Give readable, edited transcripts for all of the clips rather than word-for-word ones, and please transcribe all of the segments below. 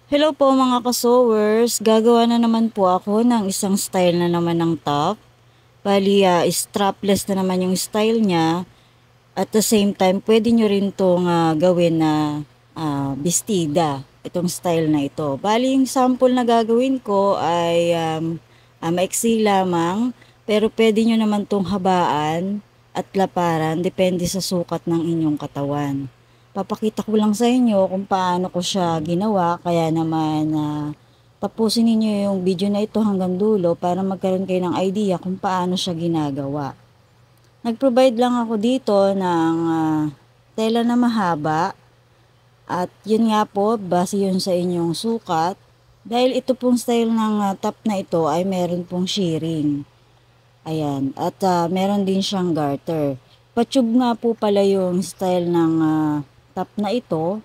Hello po mga ka-sewers, gagawa na naman po ako ng isang style na naman ng top. Bali, strapless na naman yung style niya. At the same time, pwede nyo rin itong gawin na bestida, itong style na ito. Bali, yung sample na gagawin ko ay maiksi lamang, pero pwede nyo naman itong habaan at laparan, depende sa sukat ng inyong katawan. Papakita ko lang sa inyo kung paano ko siya ginawa, kaya naman tapusin ninyo yung video na ito hanggang dulo para magkaroon kayo ng idea kung paano siya ginagawa. Nag-provide lang ako dito ng tela na mahaba at yun nga po, base yun sa inyong sukat. Dahil ito pong style ng top na ito ay meron pong shearing. Ayan, at meron din siyang garter. Patube nga po pala yung style ng top na ito.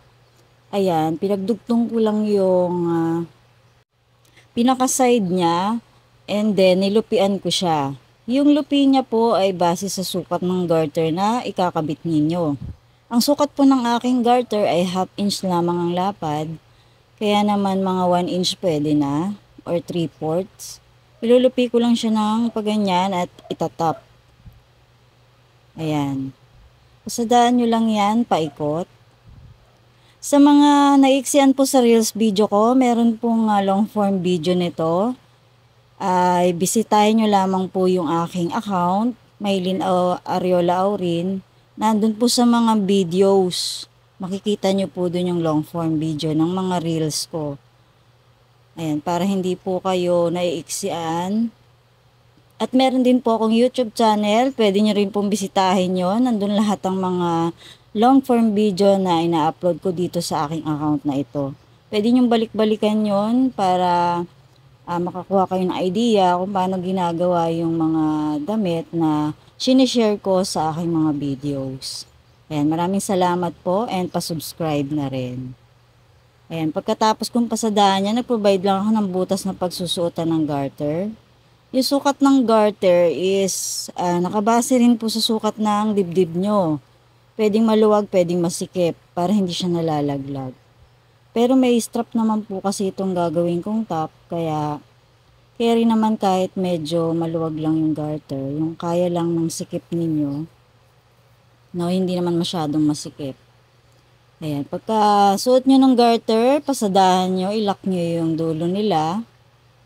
Ayan, pinagdugtong ko lang yung pinaka-side niya and then nilupian ko siya. Yung lupi niya po ay base sa sukat ng garter na ikakabit ninyo. Ang sukat po ng aking garter ay half inch lamang ang lapad. Kaya naman mga 1 inch pwede na or 3/4. Ilulupi ko lang siya ng paganyan at itatap. Ayan. Pasadaan nyo lang yan, paikot. Sa mga naiksiyan po sa Reels video ko, meron pong long form video nito. Ay bisitahin nyo lamang po yung aking account, Maylin Ariola Aurin. Nandun po sa mga videos. Makikita nyo po dun yung long form video ng mga Reels ko. Ayan, para hindi po kayo naiiksian. At meron din po akong YouTube channel. Pwede nyo rin pong bisitahin yun. Nandun lahat ang mga long form video na ina-upload ko dito sa aking account na ito. Pwede nyo balik-balikan yon para makakuha kayo ng idea kung paano ginagawa yung mga damit na sinishare ko sa aking mga videos. Ayan, maraming salamat po and pasubscribe na rin. Ayan, pagkatapos kong pasadaan yan, nag-provide lang ako ng butas na pagsusuotan ng garter. Yung sukat ng garter is nakabase rin po sa sukat ng dibdib nyo. Pwedeng maluwag, pwedeng masikip para hindi siya nalalaglag. Pero may strap naman po kasi itong gagawin kong top, kaya rin naman kahit medyo maluwag lang yung garter, yung kaya lang ng sikip ninyo, no, hindi naman masyadong masikip. Ayan, pagka suot nyo ng garter, pasadahan nyo, ilock nyo yung dulo nila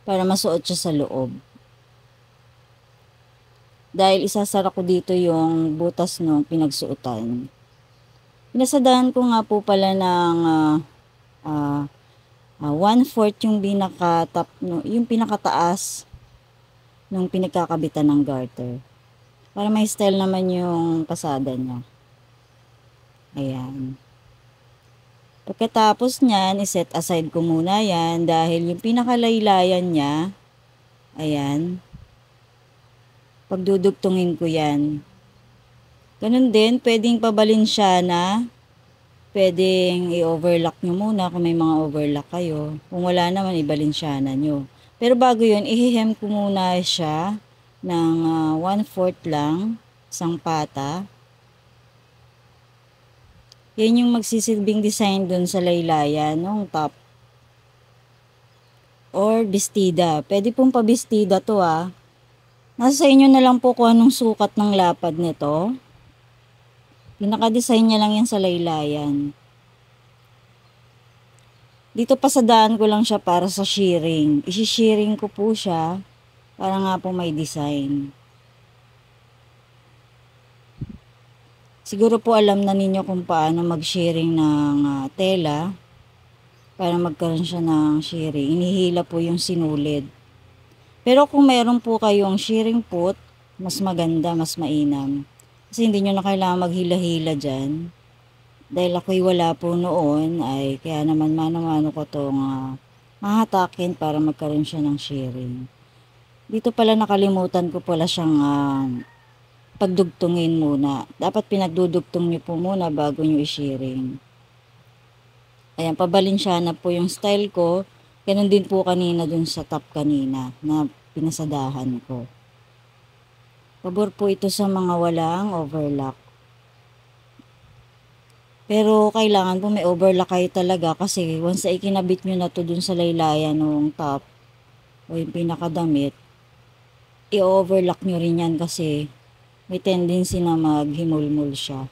para masuot siya sa loob. Dahil isasara ko dito yung butas ng pinagsuotan. Pinasadahan ko nga po pala ng 1/4 yung pinaka-top, yung pinakataas nung pinagkakabitan ng garter. Para may style naman yung pasada niya. Ayan. Pagkatapos niyan, iset aside ko muna yan dahil yung pinakalaylayan niya, ayan, pagdudugtungin ko yan. Ganun din, pwedeng pabalinsyana, pwedeng i-overlock nyo muna kung may mga overlock kayo. Kung wala naman, ibalinsyana nyo. Pero bago yun, ihihem ko muna siya ng 1/4 lang, isang pata. Yan yung magsisilbing design dun sa laylayan, nung top. Or bestida. Pwede pong pabestida to Nasa sa inyo na lang po kung anong sukat ng lapad nito. Pinaka-design niya lang yan sa laylayan. Dito pasadaan ko lang siya para sa shearing. Isi-shearing ko po siya para nga po may design. Siguro po alam na ninyo kung paano mag-shearing ng tela para magkaroon siya ng shearing. Inihila po yung sinulid. Pero kung meron po kayong shearing put, mas maganda, mas mainam. Kasi hindi nyo na kailangan maghila-hila dyan. Dahil ako'y wala po noon, ay kaya naman mano-mano ko itong mahatakin para magkaroon siya ng shearing. Dito pala nakalimutan ko pala siyang pagdugtungin muna. Dapat pinagdudugtong nyo po muna bago nyo i-shearing. Ayan, pabalinsyana po yung style ko. Ganun din po kanina dun sa top kanina na pinasadahan ko. Pabor po ito sa mga walang overlock. Pero kailangan po may overlock kayo talaga kasi once ay kinabit nyo na to dun sa laylayan ng top o yung pinakadamit, i-overlock nyo rin yan kasi may tendency na maghimulmul siya.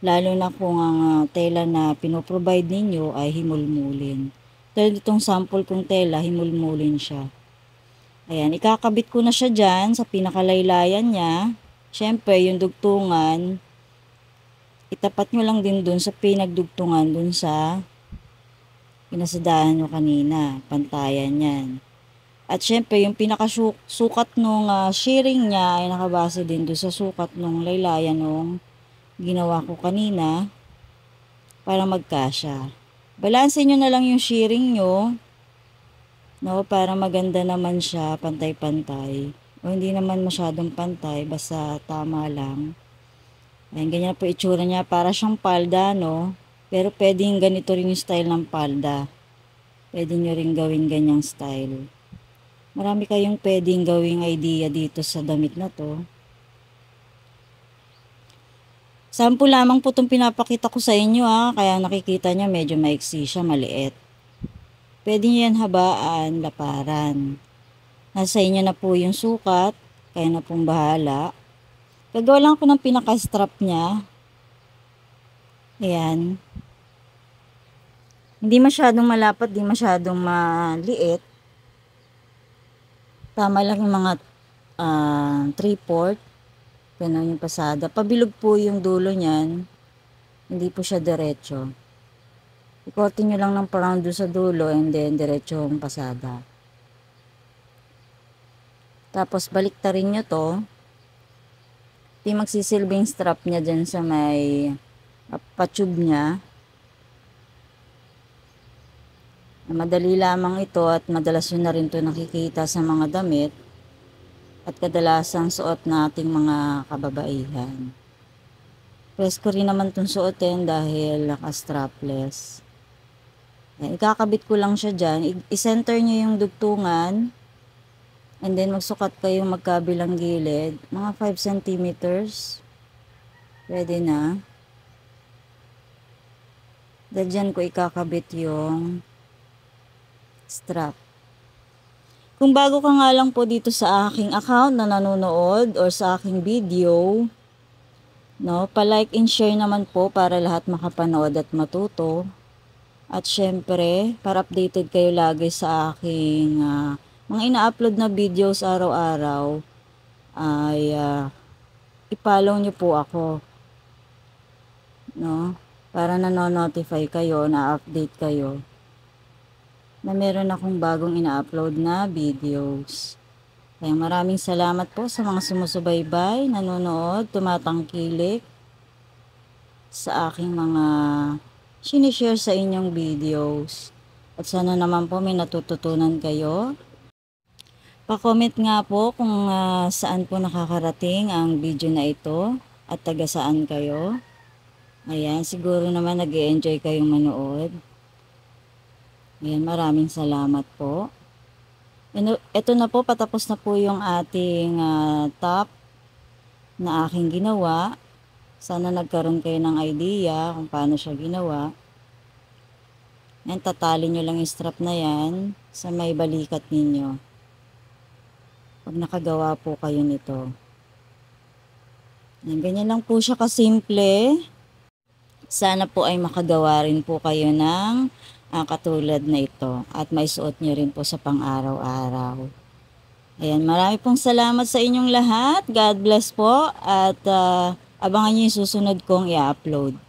Lalo na kung ang tela na pinoprovide ninyo ay himulmulin. Dahil itong sample kong tela, himulmulin siya. Ayan, ikakabit ko na siya dyan sa pinakalaylayan niya. Siyempre, yung dugtungan, itapat nyo lang din dun sa pinagdugtungan dun sa pinasadahan nyo kanina. Pantayan yan. At syempre, yung pinakasukat nung shearing niya ay nakabase din doon sa sukat nung laylayan nung ginawa ko kanina para magkasya. Balansin nyo na lang yung shearing nyo, no, para maganda naman siya, pantay-pantay. O hindi naman masyadong pantay, basta tama lang. Ayan, ganyan po itsura niya, para siyang palda, no? Pero pwedeng ganito rin yung style ng palda. Pwede nyo rin gawin ganyang style. Marami kayong pwedeng gawing idea dito sa damit na to. Sample lamang po itong pinapakita ko sa inyo kaya nakikita nyo medyo maiksi siya, maliit. Pwede nyo yan habaan, laparan. Nasa inyo na po yung sukat, kaya na pong bahala. Gagawa lang ko ng pinaka-strap niya. Ayan. Hindi masyadong malapat, hindi masyadong maliit. Tama lang yung mga 3/4. Ganun yung pasada. Pabilog po yung dulo niyan. Hindi po siya diretso. Ikotin nyo lang ng parang doon sa dulo and then diretso yung pasada. Tapos baliktarin nyo to. Ito yung magsisilbing strap niya dyan sa may patube niya. Madali lamang ito at madalas yun na rin ito nakikita sa mga damit at kadalasang suot nating mga kababaihan. Presko rin naman itong suotin dahil naka-strapless. Ikakabit ko lang siya dyan. I-center nyo yung dugtungan and then magsukat kayo magkabilang gilid. Mga 5 centimeters. Pwede na. Dyan ko ikakabit yung strap. Kung bago ka nga lang po dito sa aking account na nanonood or sa aking video, no, pa-like and share naman po para lahat makapanood at matuto. At syempre, para updated kayo lagi sa aking mga ina-upload na videos araw-araw, ay i-follow nyo po ako, no, para nanonotify kayo, na-update kayo na meron akong bagong ina-upload na videos. Kaya maraming salamat po sa mga sumusubaybay, nanonood, tumatangkilik sa aking mga sinishare sa inyong videos. At sana naman po may natututunan kayo. Pa-comment nga po kung saan po nakakarating ang video na ito at taga saan kayo. Ayan, siguro naman nag-e-enjoy kayong manood. Ayan, maraming salamat po. Ito na po, patapos na po yung ating top na aking ginawa. Sana nagkaroon kayo ng idea kung paano siya ginawa. Ayan, tatali nyo lang yung strap na yan sa may balikat ninyo. Pag nakagawa po kayo nito. Ayan, ganyan lang po siya kasimple. Sana po ay makagawa rin po kayo ng katulad na ito at may suot nyo rin po sa pang-araw-araw. Ayan, marami pong salamat sa inyong lahat. God bless po at abangan nyo yung susunod kong i-upload.